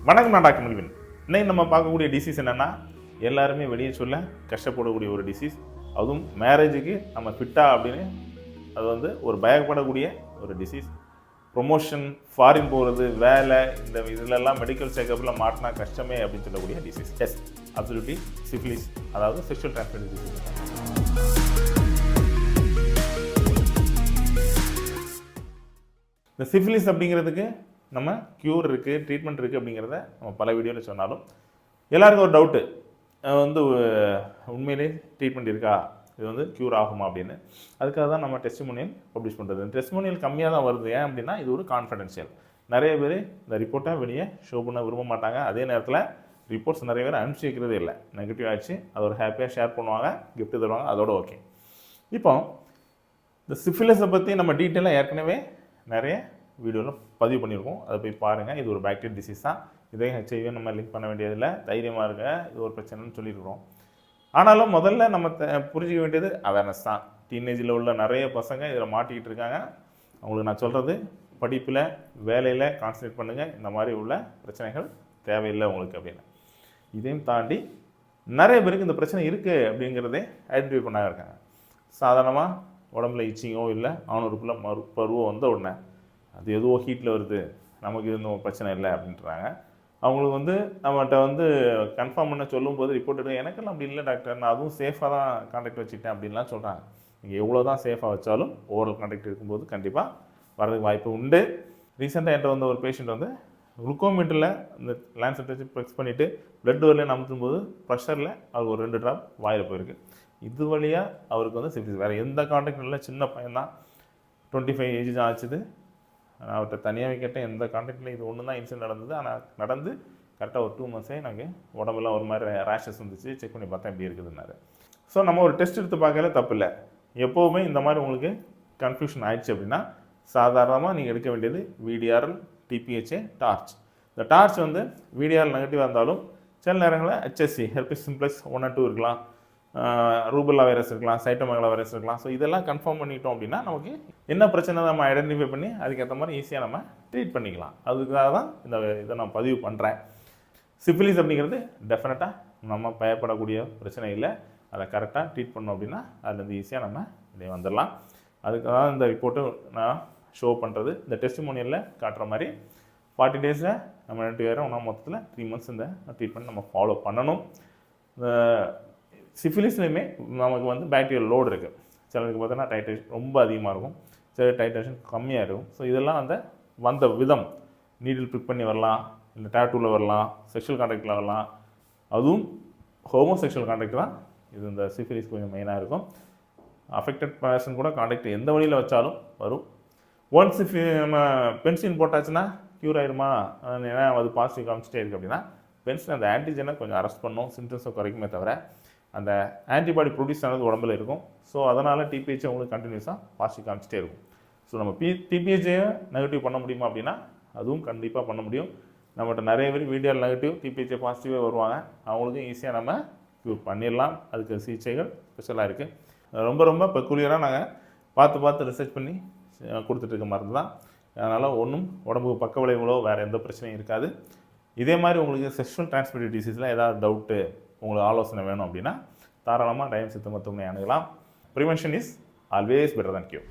வணக்கம், நான் doctor Melvin. இன்னைக்கு நம்ம பார்க்கக்கூடிய டிசீஸ் என்னென்னா, எல்லாருமே வெளியே சொல்ல கஷ்டப்படக்கூடிய ஒரு டிசீஸ். அதுவும் மேரேஜுக்கு நம்ம ஃபிட்டா அப்படின்னு அது வந்து ஒரு பயப்படக்கூடிய ஒரு டிசீஸ். ப்ரொமோஷன், ஃபாரின் போகிறது, வேலை, இந்த இதிலெல்லாம் மெடிக்கல் செக்கப்பில் மாட்டினா கஷ்டமே அப்படின்னு சொல்லக்கூடிய டிசீஸ். எஸ், அப்சல்யூட்லி சிஃபிலிஸ், அதாவது செக்ஷுவல் டிரான்ஸ்மிட்டட் டிசீஸ். இந்த சிஃபிலிஸ் அப்படிங்கிறதுக்கு நம்ம க்யூர் இருக்குது, ட்ரீட்மெண்ட் இருக்குது அப்படிங்கிறத நம்ம பல வீடியோவில் சொன்னாலும் எல்லாருக்கும் ஒரு டவுட்டு வந்து உண்மையிலே ட்ரீட்மெண்ட் இருக்கா, இது வந்து க்யூர் ஆகுமா அப்படின்னு. அதுக்காக தான் நம்ம டெஸ்டிமோனியல் பப்ளிஷ் பண்ணுறது. டெஸ்டிமோனியல் கம்மியாக தான் வருது. ஏன் அப்படின்னா இது ஒரு கான்ஃபிடென்ஷியல். நிறைய பேர் இந்த ரிப்போர்ட்டை வெளியே ஷோ பண்ண விரும்ப மாட்டாங்க. அதே நேரத்தில் ரிப்போர்ட்ஸ் நிறைய பேர் அனுப்பிச்சி வைக்கிறதே இல்லை. நெகட்டிவ் ஆச்சு அதை ஒரு ஹாப்பியாக ஷேர் பண்ணுவாங்க, கிஃப்ட் தருவாங்க, அதோட ஓகே. இப்போ இந்த சிஃபிலிஸை பற்றி நம்ம டீட்டெயிலாக ஏற்கனவே நிறைய வீடியோவில் பதிவு பண்ணியிருக்கோம். அதை போய் பாருங்கள். இது ஒரு பாக்டீரியல் டிசீஸ் தான். இதே ஹெச்ஐவி நம்ம லிங்க் பண்ண வேண்டியதில்லை. தைரியமாக இருக்க, இது ஒரு பிரச்சனைன்னு சொல்லியிருக்கிறோம். ஆனாலும் முதல்ல நம்ம புரிஞ்சிக்க வேண்டியது அவேர்னஸ் தான். டீனேஜில் உள்ள நிறைய பசங்க இதில் மாட்டிக்கிட்டு இருக்காங்க. அவங்களுக்கு நான் சொல்கிறது, படிப்பில், வேலையில் கான்சன்ட்ரேட் பண்ணுங்கள். இந்த மாதிரி உள்ள பிரச்சனைகள் தேவையில்லை உங்களுக்கு அப்படின்னு. இதையும் தாண்டி நிறைய பேருக்கு இந்த பிரச்சனை இருக்குது அப்படிங்கிறதே ஐடென்டிஃபை பண்ணாக இருக்காங்க. சாதாரணமாக உடம்புல இச்சிங்கோ இல்லை ஆணுறுப்பில் பருவம் வந்த உடனே அது எதுவோ ஹீட்டில் வருது, நமக்கு இது இன்னும் பிரச்சனை இல்லை அப்படின்றாங்க. அவங்களுக்கு வந்து நம்மகிட்ட வந்து கன்ஃபார்ம் பண்ண சொல்லும்போது ரிப்போர்ட் எடுக்க, எனக்கெல்லாம் அப்படி இல்லை டாக்டர், நான் அதுவும் சேஃபாக தான் கான்டாக்ட் வச்சுட்டேன் அப்படின்லாம் சொல்கிறாங்க. நீங்கள் எவ்வளோ தான் சேஃபாக வச்சாலும் ஓரல் கான்டாக்ட் இருக்கும்போது கண்டிப்பாக வரதுக்கு வாய்ப்பு உண்டு. ரீசெண்டாக என்கிட்ட வந்த ஒரு பேஷண்ட் வந்து குளுக்கோமீட்டரில் இந்த லேன்செட் வச்சு ப்ரெஸ் பண்ணிவிட்டு பிளட் வரலையே அமுத்தும் போது ப்ரெஷரில் அவருக்கு ஒரு 2 ட்ராப் வாயில் போயிருக்கு. இது வழியாக அவருக்கு வந்து சிஃபிலிஸ். வேறு எந்த கான்டாக்டும் இல்லை, சின்ன பையன் தான், 25 ஏஜ் தான் ஆச்சுது. நான் அவர்கிட்ட தனியாக கேட்டேன், எந்த கான்டாக்டில் இது ஒன்று தான் இன்சிடென்ட் நடந்தது. ஆனால் நடந்து கரெக்டாக ஒரு 2 months எனக்கு உடம்புலாம் ஒரு மாதிரி ரேஷஸ் வந்துச்சு, செக் பண்ணி பார்த்தா இப்படி இருக்குதுன்னாரு. ஸோ நம்ம ஒரு டெஸ்ட் எடுத்து பார்க்கல தப்பு இல்லை. எப்போவுமே இந்த மாதிரி உங்களுக்கு கன்ஃபியூஷன் ஆயிடுச்சு அப்படின்னா சாதாரணமாக நீங்கள் எடுக்க வேண்டியது VDRL, TPHA, டார்ச். இந்த டார்ச் வந்து VDRL நெகட்டிவாக இருந்தாலும் சில நேரங்களில் HSC, ஹெர்பிஸ் சிம்ப்ளெக்ஸ் 1 or 2 இருக்கலாம், ரூபெல்லா வைரஸ் இருக்கலாம், சைட்டோமெகலா வைரஸ் இருக்கலாம். ஸோ இதெல்லாம் கன்ஃபார்ம் பண்ணிட்டோம் அப்படின்னா நமக்கு என்ன பிரச்சனை நம்ம ஐடென்டிஃபை பண்ணி அதுக்கேற்ற மாதிரி ஈஸியாக நம்ம ட்ரீட் பண்ணிக்கலாம். அதுக்காக தான் இதை நான் பதிவு பண்ணுறேன். சிஃபிலிஸ் அப்படிங்கிறது டெஃபினட்டாக நம்ம பயப்படக்கூடிய பிரச்சனை இல்லை. அதை கரெக்டாக ட்ரீட் பண்ணோம் அப்படின்னா அதுலேருந்து ஈஸியாக நம்ம இதை வந்துடலாம். அதுக்காக தான் இந்த ரிப்போர்ட்டு நான் ஷோ பண்ணுறது. இந்த டெஸ்டிமோனியலில் காட்டுற மாதிரி 40 days நம்ம 2 மொத்தத்தில் 3 months இந்த ட்ரீட்மெண்ட் நம்ம ஃபாலோ பண்ணணும். சிஃபிலிஸ்லையுமே நமக்கு வந்து பாக்டீரியல் லோடு இருக்குது. சிலருக்கு பார்த்தோன்னா டைட்ரேஷன் ரொம்ப அதிகமாக இருக்கும், சில டைட்ரேஷன் கம்மியாக இருக்கும். ஸோ இதெல்லாம் வந்த விதம், நீடில் பிக் பண்ணி வரலாம், இல்லை டேட்டூவில் வரலாம், செக்ஷுவல் கான்டாக்டில் வரலாம். அதுவும் ஹோமோசெக்ஷுவல் கான்டாக்ட் தான் இது இந்த சிஃபிலிஸ் கொஞ்சம் மெயினாக இருக்கும். அஃபெக்டட் பர்சன் கூட கான்டாக்ட் எந்த வழியில் வச்சாலும் வரும். ஒன்ஸ் நம்ம பென்சின் போட்டாச்சுன்னா க்யூர் ஆயிருமா, ஏன்னா அது பாசிட்டிவ் காமிச்சிட்டே இருக்குது அப்படின்னா பென்சின் அந்த ஆன்டிஜனை கொஞ்சம் அரெஸ்ட் பண்ணும், சிம்டம்ஸை குறைக்குமே தவிர அந்த ஆன்டிபாடி ப்ரொடியூஸ் ஆனது உடம்புல இருக்கும். ஸோ அதனால் TPHA உங்களுக்கு கண்டினியூஸாக பாசிட்டிவ் காமிச்சிட்டே இருக்கும். ஸோ நம்ம TPHA நெகட்டிவ் பண்ண முடியுமா அப்படின்னா அதுவும் கண்டிப்பாக பண்ண முடியும். நம்மகிட்ட நிறைய பேர் VDRL நெகட்டிவ், TPHA பாசிட்டிவே வருவாங்க. அவங்களுக்கும் ஈஸியாக நம்ம க்யூர் பண்ணிடலாம். அதுக்கு சிகிச்சைகள் ஸ்பெஷலாக இருக்குது. ரொம்ப ரொம்ப பெக்குலியராக நாங்கள் பார்த்து ரிசர்ச் பண்ணி கொடுத்துட்ருக்க மருந்து தான். அதனால் ஒன்றும் உடம்புக்கு பக்க விளைவுகளோ வேறு எந்த பிரச்சனையும் இருக்காது. இதே மாதிரி உங்களுக்கு செக்ஷுவல் டிரான்ஸ்மிட்டட் டிசீஸில் ஏதாவது டவுட்டு, உங்களுக்கு ஆலோசனை வேணும் அப்படின்னா தாராளமாக டைம் சித்த மருத்துவமனை அணுகலாம். Prevention is always better than cure.